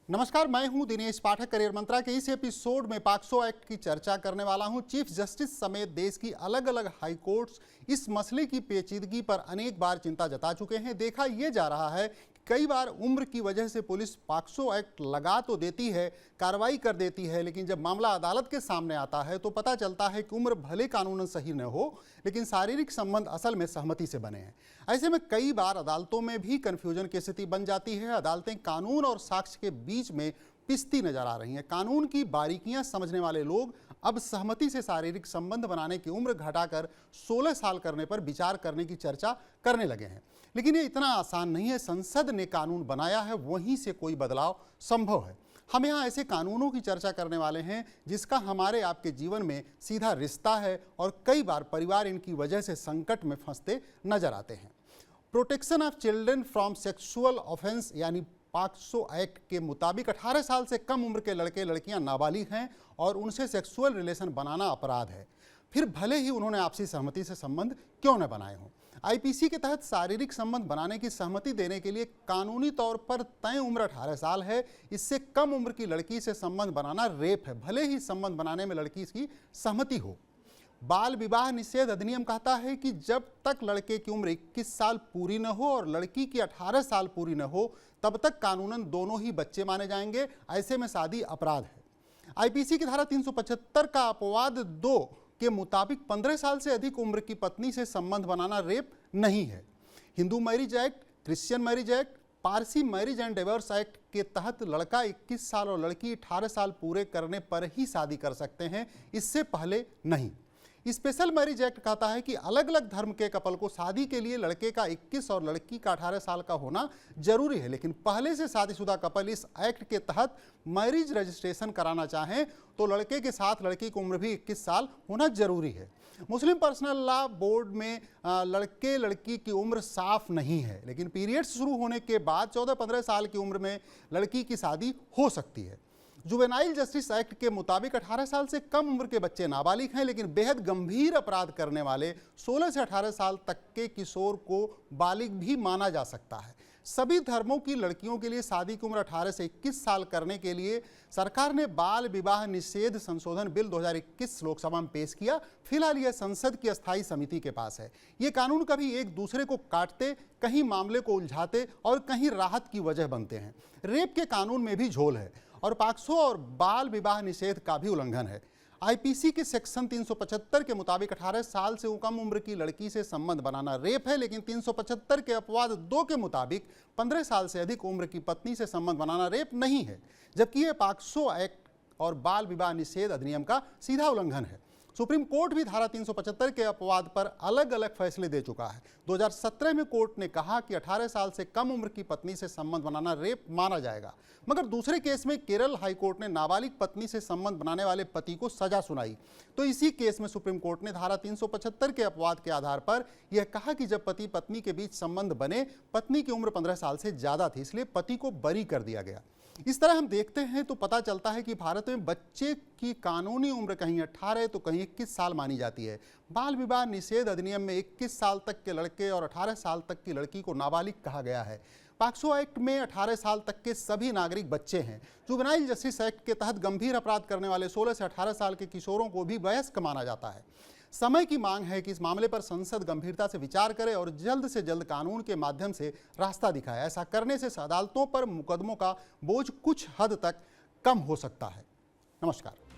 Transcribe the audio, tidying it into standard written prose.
नमस्कार, मैं हूं दिनेश पाठक। करियर मंत्रा के इस एपिसोड में पॉक्सो एक्ट की चर्चा करने वाला हूं। चीफ जस्टिस समेत देश की अलग अलग हाई कोर्ट्स इस मसले की पेचीदगी पर अनेक बार चिंता जता चुके हैं। देखा यह जा रहा है कि कई बार उम्र की वजह से पुलिस पॉक्सो एक्ट लगा तो देती है, कार्रवाई कर देती है, लेकिन जब मामला अदालत के सामने आता है तो पता चलता है कि उम्र भले कानूनन सही न हो, लेकिन शारीरिक संबंध असल में सहमति से बने हैं। ऐसे में कई बार अदालतों में भी कन्फ्यूजन की स्थिति बन जाती है। अदालतें कानून और साक्ष्य के बीच में पिसती नजर आ रही हैं। कानून की बारीकियां समझने वाले लोग अब सहमति से शारीरिक संबंध बनाने की उम्र घटाकर 16 साल करने पर विचार करने की चर्चा करने लगे हैं। लेकिन ये इतना आसान नहीं है। संसद ने कानून बनाया है, वहीं से कोई बदलाव संभव है। हम यहाँ ऐसे कानूनों की चर्चा करने वाले हैं जिसका हमारे आपके जीवन में सीधा रिश्ता है और कई बार परिवार इनकी वजह से संकट में फंसते नजर आते हैं। Protection of children from sexual offence यानी पॉक्सो एक्ट के मुताबिक 18 साल से कम उम्र के लड़के लड़कियां नाबालिग हैं और उनसे सेक्सुअल रिलेशन बनाना अपराध है, फिर भले ही उन्होंने आपसी सहमति से संबंध क्यों न बनाए हों। आईपीसी के तहत शारीरिक संबंध बनाने की सहमति देने के लिए कानूनी तौर पर तय उम्र 18 साल है। इससे कम उम्र की लड़की से संबंध बनाना रेप है, भले ही संबंध बनाने में लड़की की सहमति हो। बाल विवाह निषेध अधिनियम कहता है कि जब तक लड़के की उम्र 21 साल पूरी न हो और लड़की की 18 साल पूरी न हो, तब तक कानूनन दोनों ही बच्चे माने जाएंगे। ऐसे में शादी अपराध है। आईपीसी की धारा 375 का अपवाद 2 के मुताबिक 15 साल से अधिक उम्र की पत्नी से संबंध बनाना रेप नहीं है। Hindu marriage act, Christian marriage act, Parsi marriage and divorce act के तहत लड़का 21 साल और लड़की 18 साल पूरे करने पर ही शादी कर सकते हैं, इससे पहले नहीं। स्पेशल मैरिज एक्ट कहता है कि अलग अलग धर्म के कपल को शादी के लिए लड़के का 21 और लड़की का 18 साल का होना जरूरी है, लेकिन पहले से शादीशुदा कपल इस एक्ट के तहत मैरिज रजिस्ट्रेशन कराना चाहें तो लड़के के साथ लड़की की उम्र भी 21 साल होना जरूरी है। मुस्लिम पर्सनल लॉ बोर्ड में लड़के लड़की की उम्र साफ नहीं है, लेकिन पीरियड्स शुरू होने के बाद 14-15 साल की उम्र में लड़की की शादी हो सकती है। जुवेनाइल जस्टिस एक्ट के मुताबिक 18 साल से कम उम्र के बच्चे नाबालिग हैं, लेकिन बेहद गंभीर अपराध करने वाले 16 से 18 साल तक के किशोर को बालिग भी माना जा सकता है। सभी धर्मों की लड़कियों के लिए शादी की उम्र 18 से 21 साल करने के लिए सरकार ने बाल विवाह निषेध संशोधन बिल 2021 लोकसभा में पेश किया। फिलहाल यह संसद की अस्थायी समिति के पास है। ये कानून कभी एक दूसरे को काटते, कहीं मामले को उलझाते और कहीं राहत की वजह बनते हैं। रेप के कानून में भी झोल है और पॉक्सो और बाल विवाह निषेध का भी उल्लंघन है। आईपीसी के सेक्शन 375 के मुताबिक 18 साल से कम उम्र की लड़की से संबंध बनाना रेप है, लेकिन 375 के अपवाद 2 के मुताबिक 15 साल से अधिक उम्र की पत्नी से संबंध बनाना रेप नहीं है, जबकि यह पॉक्सो एक्ट और बाल विवाह निषेध अधिनियम का सीधा उल्लंघन है। सुप्रीम कोर्ट भी धारा 375 के अपवाद पर अलग अलग फैसले दे चुका है। 2017 में कोर्ट ने कहा कि 18 साल से कम उम्र की पत्नी से संबंध बनाना रेप माना जाएगा, मगर दूसरे केस में केरल हाई कोर्ट ने नाबालिग पत्नी से संबंध बनाने वाले पति को सजा सुनाई। तो इसी केस में सुप्रीम कोर्ट ने धारा 375 के अपवाद के आधार पर यह कहा कि जब पति पत्नी के बीच संबंध बने, पत्नी की उम्र 15 साल से ज्यादा थी, इसलिए पति को बरी कर दिया गया। इस तरह हम देखते हैं तो पता चलता है कि भारत में बच्चे की कानूनी उम्र कहीं 18 तो कहीं 21 साल मानी जाती है। बाल विवाह निषेध अधिनियम में 21 साल तक के लड़के और 18 साल तक की लड़की को नाबालिग कहा गया है। पॉक्सो एक्ट में 18 साल तक के सभी नागरिक बच्चे हैं। जुवेनाइल जस्टिस एक्ट के तहत गंभीर अपराध करने वाले 16 से 18 साल के किशोरों को भी वयस्क माना जाता है। समय की मांग है कि इस मामले पर संसद गंभीरता से विचार करे और जल्द से जल्द कानून के माध्यम से रास्ता दिखाए। ऐसा करने से अदालतों पर मुकदमों का बोझ कुछ हद तक कम हो सकता है। नमस्कार।